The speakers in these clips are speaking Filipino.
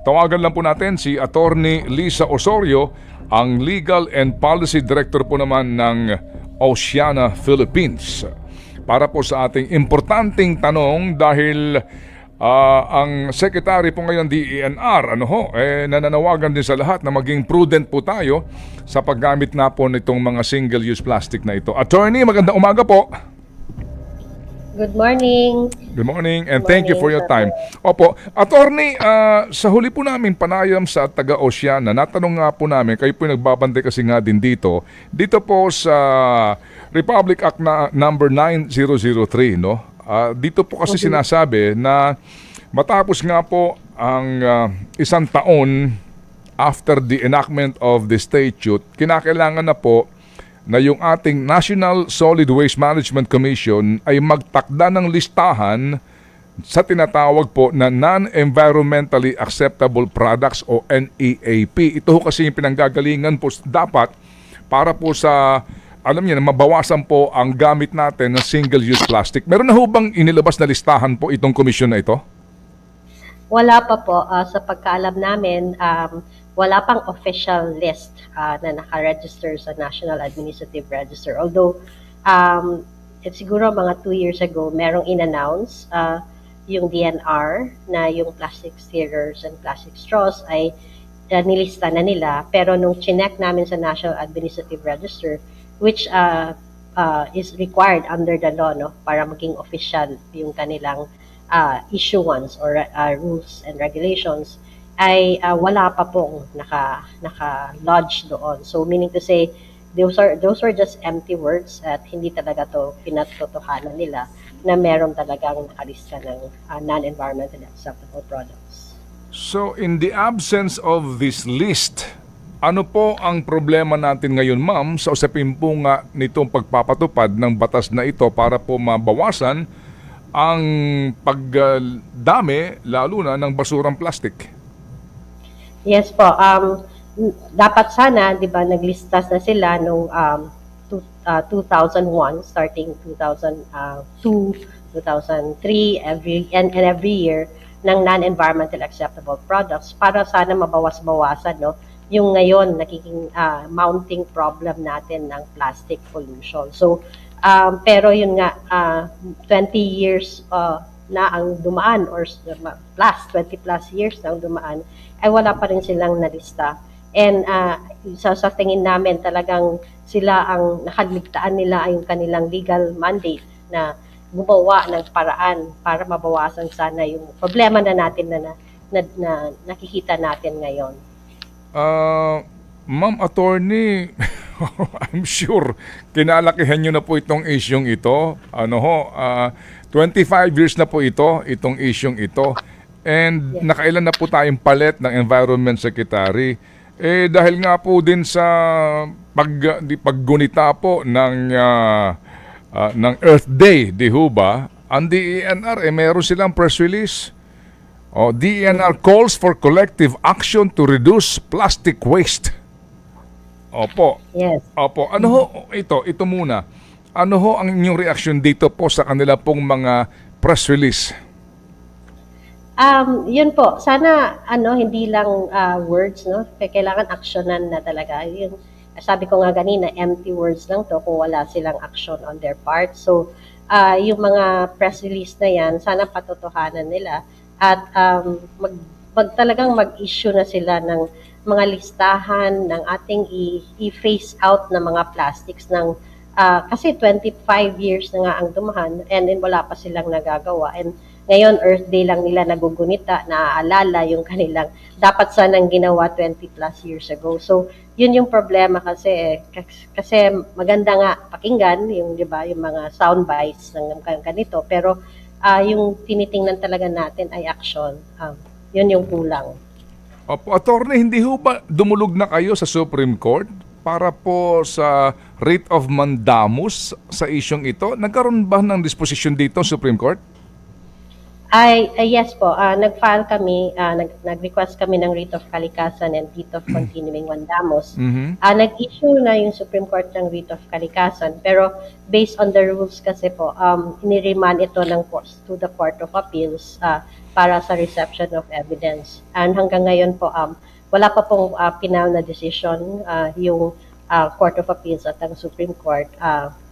Tawagan lang po natin si Attorney Lisa Osorio, ang Legal and Policy Director po naman ng Oceana Philippines. Para po sa ating importanteng tanong dahil ang Secretary po ngayon DENR nananawagan din sa lahat na maging prudent po tayo sa paggamit na po nitong mga single-use plastic na ito. Attorney, magandang umaga po. Good morning. Good morning and thank you for your time. Opo, Attorney, sa huli po namin panayam sa taga-Oceana, natanong nga po namin, kayo po nagbabantay kasi nga din dito po sa Republic Act na number 9003, no? Dito po kasi sinasabi na matapos nga po ang isang taon after the enactment of the statute, kinakailangan na po na yung ating National Solid Waste Management Commission ay magtakda ng listahan sa tinatawag po na Non-Environmentally Acceptable Products o NEAP. Ito kasi yung pinanggagalingan po dapat para po sa mabawasan po ang gamit natin ng single-use plastic. Meron na ho bang inilabas na listahan po itong komisyon na ito? Wala pa po. Sa pagkaalam namin, wala pang official list na nakaregister sa National Administrative Register. Although, siguro mga 2 years ago, merong in-announce yung DNR na yung plastic stirrers and plastic straws ay nilista na nila. Pero nung chinek namin sa National Administrative Register, which is required under the law, no, para maging official yung kanilang issuance or rules and regulations, ay wala pa pong naka-lodge doon. So meaning to say, those were just empty words at hindi talaga to pinatotohanan nila na meron talagang nakalista ng non-environmentally acceptable products. So in the absence of this list, ano po ang problema natin ngayon, ma'am, sa usapin po nga nitong pagpapatupad ng batas na ito para po mabawasan ang pagdami, lalo na ng basurang plastic? Yes po. Dapat sana, di ba, naglistas na sila nung 2001, starting 2002, 2003, every year ng non-environmental acceptable products para sana mabawas-bawasan, no, yung ngayon nagiging mounting problem natin ng plastic pollution. So, pero yun nga, 20 years na ang dumaan or plus, 20 plus years na ang dumaan, ay wala pa rin silang nalista. And sa tingin namin talagang sila ang nakaligtaan nila ay yung kanilang legal mandate na gumawa ng paraan para mabawasan sana yung problema na natin na nakikita natin ngayon. Ma'am Attorney, I'm sure kinalakihan nyo na po itong isyong ito. 25 years na po itong isyong ito. And yes, nakailan na po tayong palit ng Environment Secretary. Dahil nga po din sa paggunita po ng Earth Day, di ho ba? Ang DENR, meron silang press release. DENR calls for collective action to reduce plastic waste. Opo. Yes. Opo. Ano ho, ito muna. Ano ho ang inyong reaction dito po sa kanila pong mga press release? Yun po. Sana hindi lang words, no? Kailangan aksyonan na talaga. Yung sabi ko nga ganina, empty words lang to kung wala silang action on their part. So, yung mga press release na yan, sana patotohanan nila. At talagang mag-issue na sila ng mga listahan ng ating i-phase out na mga plastics ng kasi 25 years na nga ang dumahan and then wala pa silang nagagawa. And ngayon, Earth Day lang nila nagugunita, naaalala yung kanilang dapat sanang ginawa 20 plus years ago. So, yun yung problema kasi maganda nga pakinggan yung, di ba, yung mga sound bites ng ganito, pero yung tinitingnan talaga natin ay action. Yun yung kulang. Opo, Attorney, hindi ho ba dumulog na kayo sa Supreme Court para po sa writ of mandamus sa isyong ito? Nagkaroon ba ng disposition dito sa Supreme Court? Yes po, nag-file kami, nag-request kami ng writ of kalikasan and writ of continuing mandamus. Mhm. Nag-issue na yung Supreme Court ng writ of kalikasan, pero based on the rules kasi po, iniremand ito to the Court of Appeals para sa reception of evidence. And hanggang ngayon po, wala pa pong final na decision yung Court of Appeals at ang Supreme Court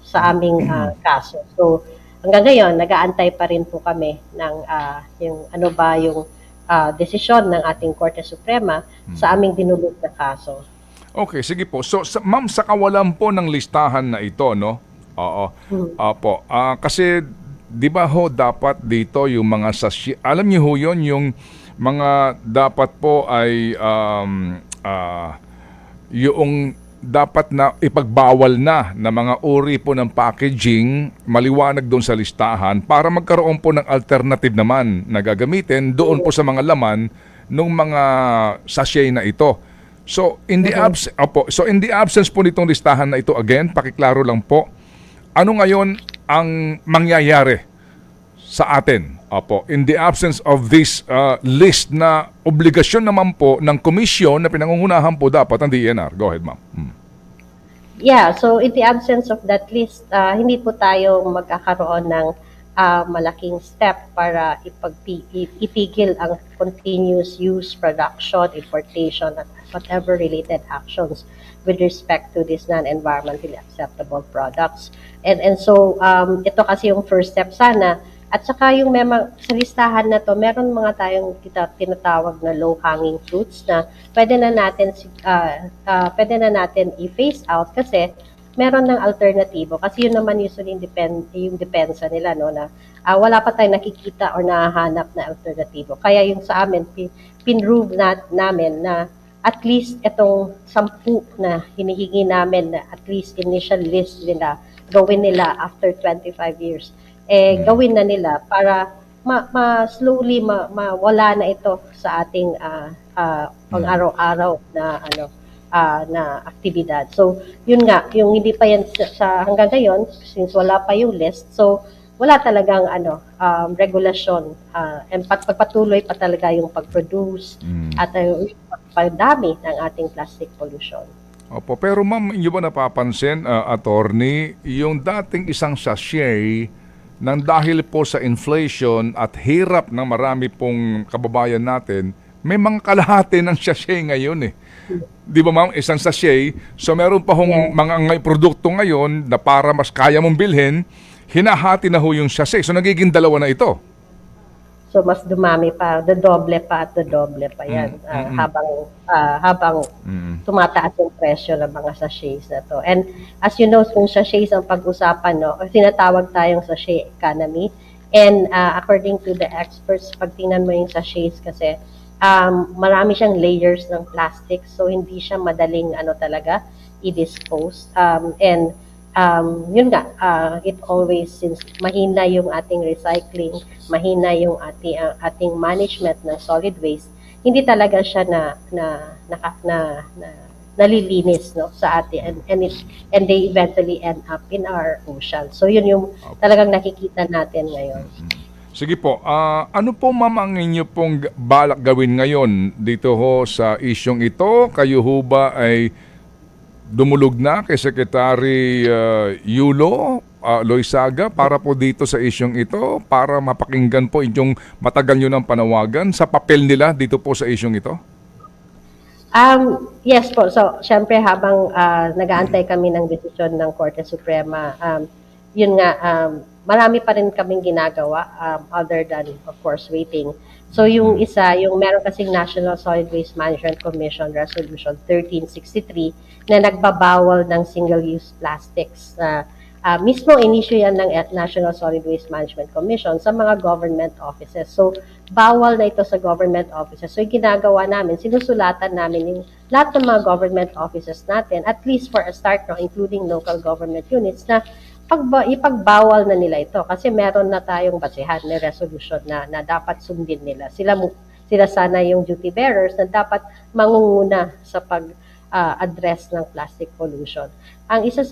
sa aming kaso. So, hanggang ngayon, nag-aantay pa rin po kami ng yung ano ba yung desisyon ng ating Korte Suprema sa aming dinulog na kaso. Okay, sige po. So, ma'am, sa kawalan po ng listahan na ito, no? Oo. Opo. Kasi, di ba ho, dapat dito yung mga sachet, alam niyo ho yun, yung mga dapat po ay yung dapat na ipagbawal na mga uri po ng packaging, maliwanag doon sa listahan para magkaroon po ng alternative naman na gagamitin doon po sa mga laman ng mga sachet na ito. So in the absence po nitong listahan na ito, again, pakiklaro lang po, ano ngayon ang mangyayari sa atin? Opo, in the absence of this list na obligasyon naman po ng komisyon na pinangungunahan po dapat ng DENR. Go ahead, ma'am. Yeah, so in the absence of that list, hindi po tayo magkakaroon ng malaking step para itigil ang continuous use, production, importation, at whatever related actions with respect to these non-environmentally acceptable products. And so, ito kasi yung first step sana. At saka yung sa listahan na to, meron mga tayong tinatawag na low-hanging fruits na pwede na natin i-phase out kasi meron ng alternatibo. Kasi yun naman usually yung depensa nila, no, na wala pa tayong nakikita or nahahanap na alternatibo. Kaya yung sa amin, pinrove namin na at least itong 10 na hinihingi namin na at least initial list nila, gawin nila after 25 years. Gawin na nila para slowly mawala na ito sa ating pang-araw-araw na na aktibidad. So, yun nga, yung hindi pa yan sa hanggang ngayon, since wala pa yung list, so wala talagang regulasyon and pagpatuloy pa talaga yung pag-produce at yung pagdami ng ating plastic pollution. Opo, pero ma'am, inyo ba napapansin, attorney, yung dating isang sachet nang dahil po sa inflation at hirap ng marami pong kababayan natin, may mga kalahati ng sachet ngayon eh. Di ba ma'am, isang sachet, so meron pa hong mga produkto ngayon na para mas kaya mong bilhin, hinahati na ho yung sachet. So nagiging dalawa na ito. So mas dumami pa, dodoble pa yan habang tumataas yung presyo ng mga sachets na to. And as you know, kung sachets ang pag-usapan, no, tinatawag tayong sachet economy. And according to the experts, pag tingnan mo yung sachets kasi marami siyang layers ng plastic, so hindi siya madaling talaga i-dispose. Yun nga, it always, since mahina yung ating recycling, mahina yung ating management ng solid waste, hindi talaga siya nalilinis, no, sa atin, and they eventually end up in our ocean. So yun yung talagang nakikita natin ngayon. Sige po, ano po ma'am ang inyo pong balak gawin ngayon dito ho sa isyong ito? Kayo ho ba ay dumulog na kay Secretary Yulo Loizaga para po dito sa isyong ito, para mapakinggan po inyong matagal nyo ng panawagan sa papel nila dito po sa isyong ito? Yes po. So, syempre habang nag-aantay kami ng desisyon ng Korte Suprema, yun nga, marami pa rin kaming ginagawa other than, of course, waiting. So, yung isa, yung meron kasing National Solid Waste Management Commission Resolution 1363 na nagbabawal ng single-use plastics. Mismo in-issue yan ng National Solid Waste Management Commission sa mga government offices. So, bawal na ito sa government offices. So, yung ginagawa namin, sinusulatan namin yung lahat ng mga government offices natin, at least for a start, no, including local government units, na ipagbawal na nila ito. Kasi meron na tayong basehan, may resolution na dapat sundin nila. Sila sana yung duty bearers na dapat mangunguna sa address ng plastic pollution. Ang isa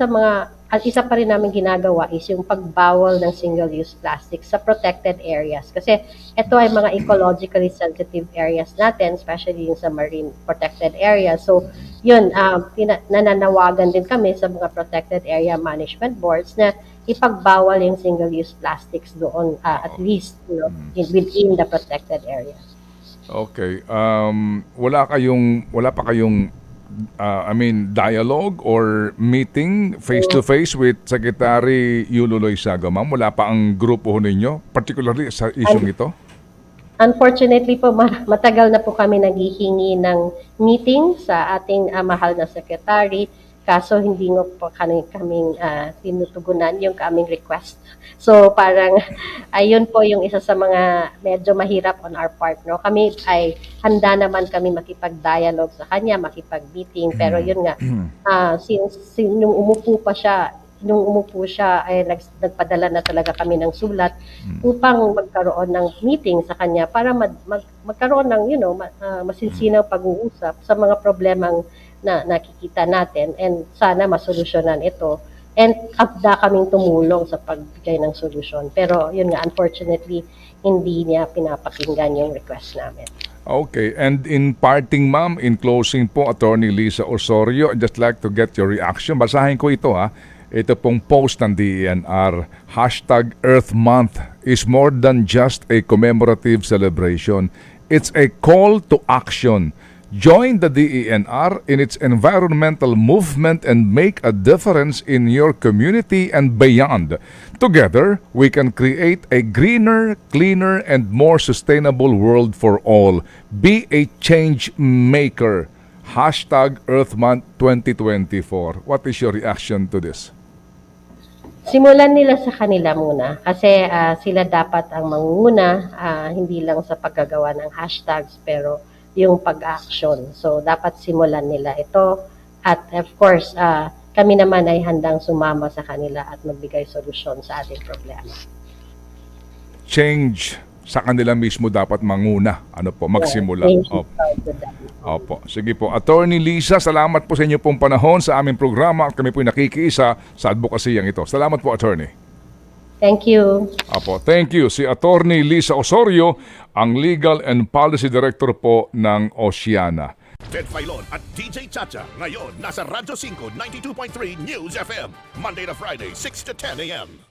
pa rin namin ginagawa is yung pagbawal ng single-use plastic sa protected areas. Kasi ito ay mga ecologically sensitive areas natin, especially yung sa marine protected areas. So, yun, nananawagan din kami sa mga protected area management boards na ipagbawal yung single-use plastics doon, at least, within the protected areas. Okay. Wala pa kayong dialogue or meeting face-to-face with Secretary Yululoy Sago, ma'am? Wala pa ang grupo ho ninyo, particularly sa isyong ito? Unfortunately po, matagal na po kami naghihingi ng meeting sa ating mahal na secretary. Kaso hindi nga po kaming tinutugunan yung aming request. So parang ayun po yung isa sa mga medyo mahirap on our part. No? Kami ay handa naman kami makipag-dialogue sa kanya, makipag-meeting. Pero yun nga, since nung umupo siya ay nagpadala na talaga kami ng sulat upang magkaroon ng meeting sa kanya para magkaroon ng masinsinaw pag-uusap sa mga problemang na nakikita natin and sana masolusyonan ito. And handa kaming tumulong sa pagbigay ng solusyon. Pero yun nga, unfortunately, hindi niya pinapakinggan yung request namin. Okay. And in parting, ma'am, in closing po, Attorney Lisa Osorio, I'd just like to get your reaction. Basahin ko ito, ha. Ito pong post ng DENR, #Earth Month is more than just a commemorative celebration. It's a call to action. Join the DENR in its environmental movement and make a difference in your community and beyond. Together, we can create a greener, cleaner, and more sustainable world for all. Be a change maker. #Earth Month 2024. What is your reaction to this? Simulan nila sa kanila muna kasi sila dapat ang mangunguna, hindi lang sa paggagawa ng hashtags pero yung pag-action. So dapat simulan nila ito at of course kami naman ay handang sumama sa kanila at magbigay solusyon sa ating problema. Change sa kanila mismo dapat manguna. Magsimula. Opo. Sige po. Attorney Lisa, salamat po sa inyo pong panahon sa aming programa at kami po nakikiisa sa advokasiyang ito. Salamat po, Attorney. Thank you. Apo, thank you. Si Attorney Lisa Osorio, ang Legal and Policy Director po ng Oceana. Ted Filon at DJ Chacha. Ngayon, nasa Radyo 5, 92.3 News FM. Monday to Friday, 6 to 10 a.m.